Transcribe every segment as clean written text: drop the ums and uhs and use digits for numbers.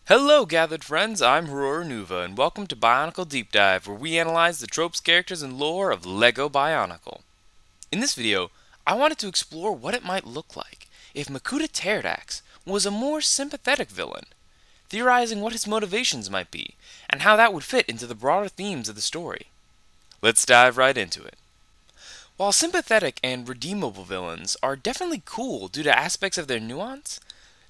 Hello, gathered friends. I'm Horror Nuva, and welcome to Bionicle Deep Dive, where we analyze the tropes, characters, and lore of LEGO Bionicle. In this video, I wanted to explore what it might look like if Makuta Teridax was a more sympathetic villain, theorizing what his motivations might be, and how that would fit into the broader themes of the story. Let's dive right into it. While sympathetic and redeemable villains are definitely cool due to aspects of their nuance,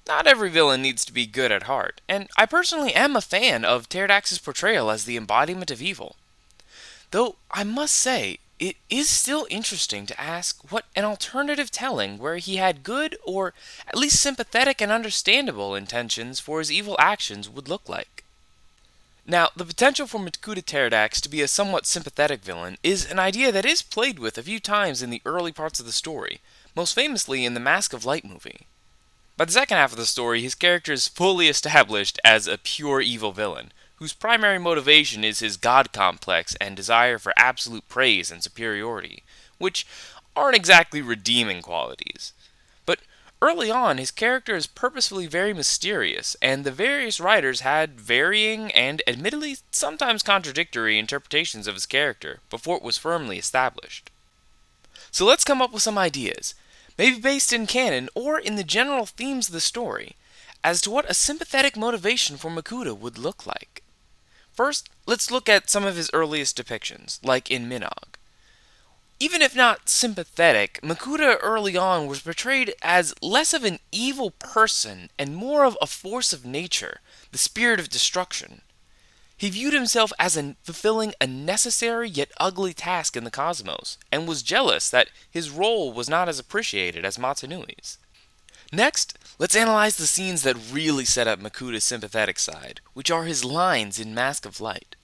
not every villain needs to be good at heart, and I personally am a fan of Teridax's portrayal as the embodiment of evil. Though I must say, it is still interesting to ask what an alternative telling where he had good or at least sympathetic and understandable intentions for his evil actions would look like. Now, the potential for Makuta Teridax to be a somewhat sympathetic villain is an idea that is played with a few times in the early parts of the story, most famously in the Mask of Light movie. By the second half of the story, his character is fully established as a pure evil villain, whose primary motivation is his god complex and desire for absolute praise and superiority, which aren't exactly redeeming qualities. But early on, his character is purposefully very mysterious, and the various writers had varying and admittedly sometimes contradictory interpretations of his character before it was firmly established. So let's come up with some ideas, maybe based in canon or in the general themes of the story, as to what a sympathetic motivation for Makuta would look like. First, let's look at some of his earliest depictions, like in Minog. Even if not sympathetic, Makuta early on was portrayed as less of an evil person and more of a force of nature, the spirit of destruction. He viewed himself as fulfilling a necessary yet ugly task in the cosmos, and was jealous that his role was not as appreciated as Matanui's. Next, let's analyze the scenes that really set up Makuta's sympathetic side, which are his lines in Mask of Light.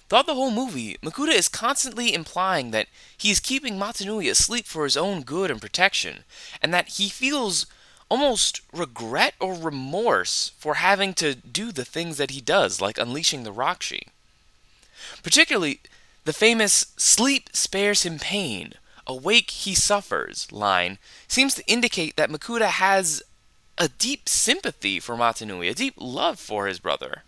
Throughout the whole movie, Makuta is constantly implying that he is keeping Matanui asleep for his own good and protection, and that he feels almost regret or remorse for having to do the things that he does, like unleashing the Rakshi. Particularly, the famous "sleep spares him pain, awake he suffers" line seems to indicate that Makuta has a deep sympathy for Matanui, a deep love for his brother.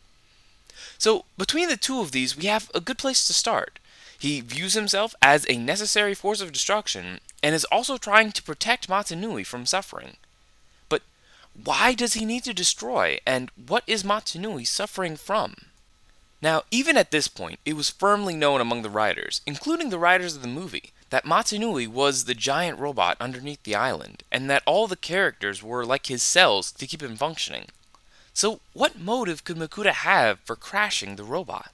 So, between the two of these, we have a good place to start. He views himself as a necessary force of destruction, and is also trying to protect Matanui from suffering. But why does he need to destroy, and what is Matanui suffering from? Now, even at this point, it was firmly known among the writers, including the writers of the movie, that Matanui was the giant robot underneath the island, and that all the characters were like his cells to keep him functioning. So, what motive could Makuta have for crashing the robot?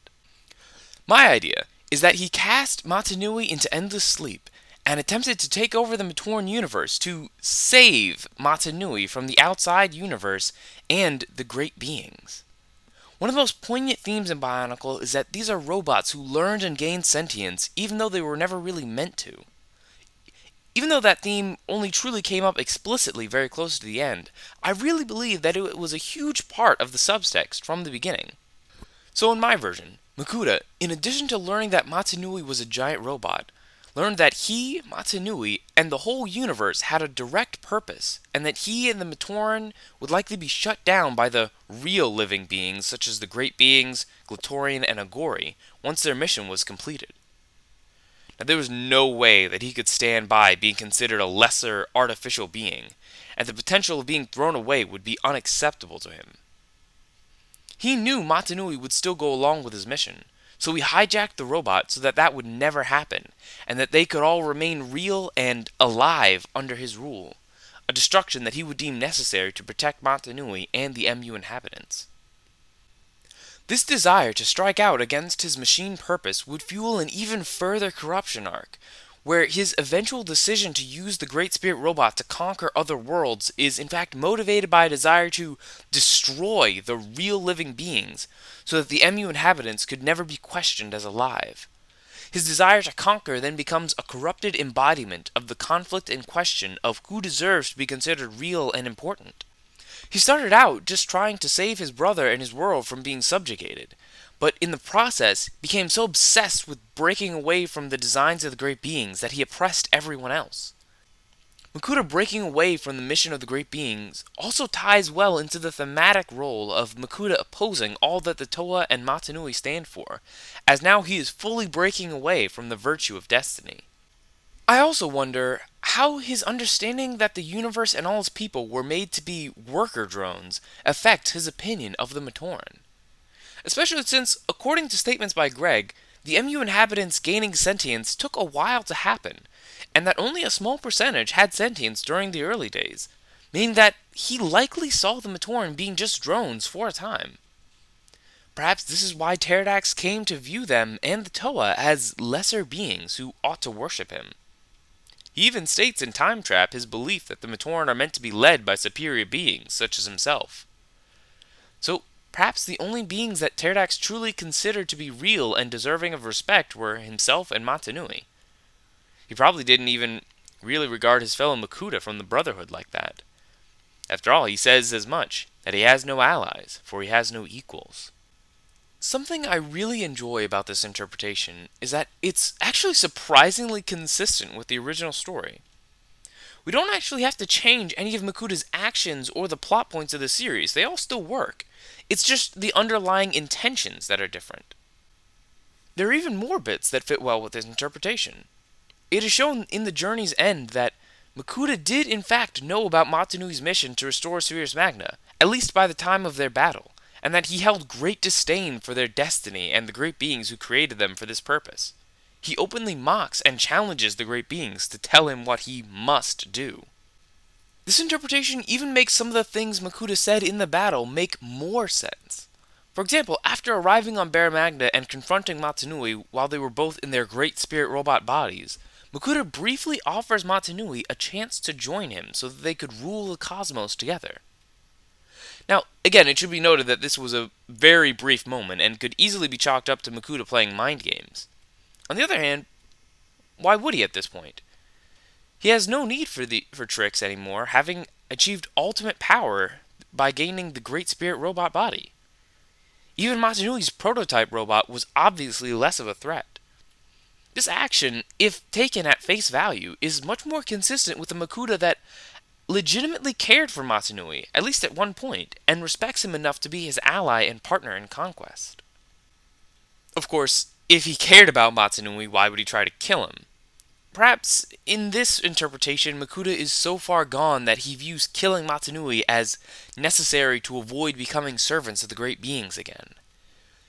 My idea is that he cast Matanui into endless sleep and attempted to take over the Matoran universe to save Matanui from the outside universe and the great beings. One of the most poignant themes in Bionicle is that these are robots who learned and gained sentience even though they were never really meant to. Even though that theme only truly came up explicitly very close to the end, I really believe that it was a huge part of the subtext from the beginning. So in my version, Makuta, in addition to learning that Matanui was a giant robot, learned that he, Matanui, and the whole universe had a direct purpose, and that he and the Matoran would likely be shut down by the real living beings such as the Great Beings, Glatorian, and Agori, once their mission was completed. Now, there was no way that he could stand by being considered a lesser artificial being, and the potential of being thrown away would be unacceptable to him. He knew Matanui would still go along with his mission, so he hijacked the robot so that that would never happen, and that they could all remain real and alive under his rule, a destruction that he would deem necessary to protect Matanui and the MU inhabitants. This desire to strike out against his machine purpose would fuel an even further corruption arc, where his eventual decision to use the Great Spirit robot to conquer other worlds is in fact motivated by a desire to destroy the real living beings, so that the MU inhabitants could never be questioned as alive. His desire to conquer then becomes a corrupted embodiment of the conflict in question of who deserves to be considered real and important. He started out just trying to save his brother and his world from being subjugated, but in the process became so obsessed with breaking away from the designs of the great beings that he oppressed everyone else. Makuta breaking away from the mission of the Great Beings also ties well into the thematic role of Makuta opposing all that the Toa and Motunui stand for, as now he is fully breaking away from the virtue of destiny. I also wonder how his understanding that the universe and all its people were made to be worker drones affects his opinion of the Matoran. Especially since, according to statements by Greg, the MU inhabitants gaining sentience took a while to happen, and that only a small percentage had sentience during the early days, meaning that he likely saw the Matoran being just drones for a time. Perhaps this is why Teridax came to view them and the Toa as lesser beings who ought to worship him. He even states in Time Trap his belief that the Matoran are meant to be led by superior beings, such as himself. So, perhaps the only beings that Teridax truly considered to be real and deserving of respect were himself and Motunui. He probably didn't even really regard his fellow Makuta from the Brotherhood like that. After all, he says as much, that he has no allies, for he has no equals. Something I really enjoy about this interpretation is that it's actually surprisingly consistent with the original story. We don't actually have to change any of Makuta's actions or the plot points of the series, they all still work. It's just the underlying intentions that are different. There are even more bits that fit well with this interpretation. It is shown in the journey's end that Makuta did in fact know about Motunui's mission to restore Sirius Magna, at least by the time of their battle, and that he held great disdain for their destiny and the great beings who created them for this purpose. He openly mocks and challenges the great beings to tell him what he must do. This interpretation even makes some of the things Makuta said in the battle make more sense. For example, after arriving on Barra Magna and confronting Motunui while they were both in their great spirit robot bodies, Makuta briefly offers Motunui a chance to join him so that they could rule the cosmos together. Now, again, it should be noted that this was a very brief moment and could easily be chalked up to Makuta playing mind games. On the other hand, why would he at this point? He has no need for tricks anymore, having achieved ultimate power by gaining the Great Spirit robot body. Even Motunui's prototype robot was obviously less of a threat. This action, if taken at face value, is much more consistent with a Makuta that legitimately cared for Motunui, at least at one point, and respects him enough to be his ally and partner in conquest. Of course, if he cared about Motunui, why would he try to kill him? Perhaps, in this interpretation, Makuta is so far gone that he views killing Motunui as necessary to avoid becoming servants of the great beings again.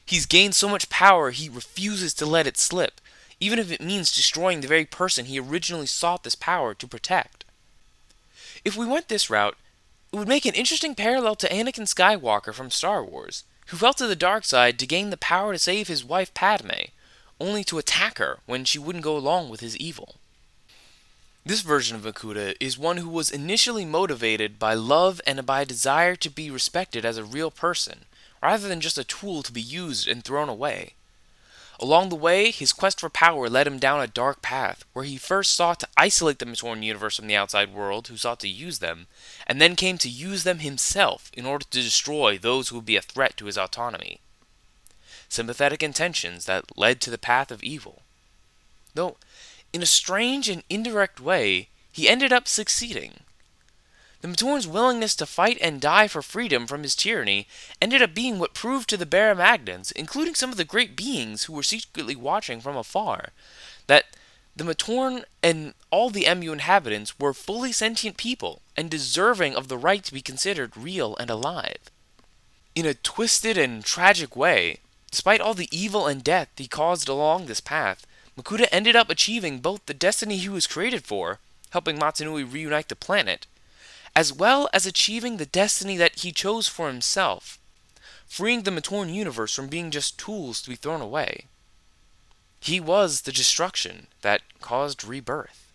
He's gained so much power he refuses to let it slip, even if it means destroying the very person he originally sought this power to protect. If we went this route, it would make an interesting parallel to Anakin Skywalker from Star Wars, who fell to the dark side to gain the power to save his wife Padme, only to attack her when she wouldn't go along with his evil. This version of Makuta is one who was initially motivated by love and by a desire to be respected as a real person, rather than just a tool to be used and thrown away. Along the way, his quest for power led him down a dark path, where he first sought to isolate the Matoran universe from the outside world who sought to use them, and then came to use them himself in order to destroy those who would be a threat to his autonomy. Sympathetic intentions that led to the path of evil. Though, in a strange and indirect way, he ended up succeeding. The Matoran's willingness to fight and die for freedom from his tyranny ended up being what proved to the Barra Magnans, including some of the great beings who were secretly watching from afar, that the Matoran and all the MU inhabitants were fully sentient people and deserving of the right to be considered real and alive. In a twisted and tragic way, despite all the evil and death he caused along this path, Makuta ended up achieving both the destiny he was created for, helping Motunui reunite the planet, as well as achieving the destiny that he chose for himself, freeing the Matoran universe from being just tools to be thrown away. He was the destruction that caused rebirth.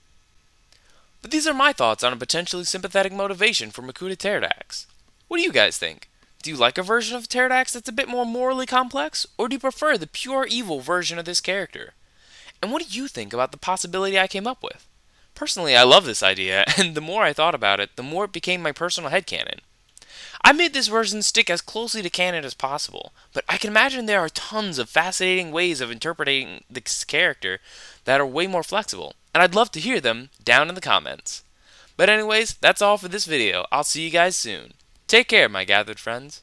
But these are my thoughts on a potentially sympathetic motivation for Makuta Teridax. What do you guys think? Do you like a version of Teridax that's a bit more morally complex, or do you prefer the pure evil version of this character? And what do you think about the possibility I came up with? Personally, I love this idea, and the more I thought about it, the more it became my personal headcanon. I made this version stick as closely to canon as possible, but I can imagine there are tons of fascinating ways of interpreting this character that are way more flexible, and I'd love to hear them down in the comments. But anyways, that's all for this video. I'll see you guys soon. Take care, my gathered friends.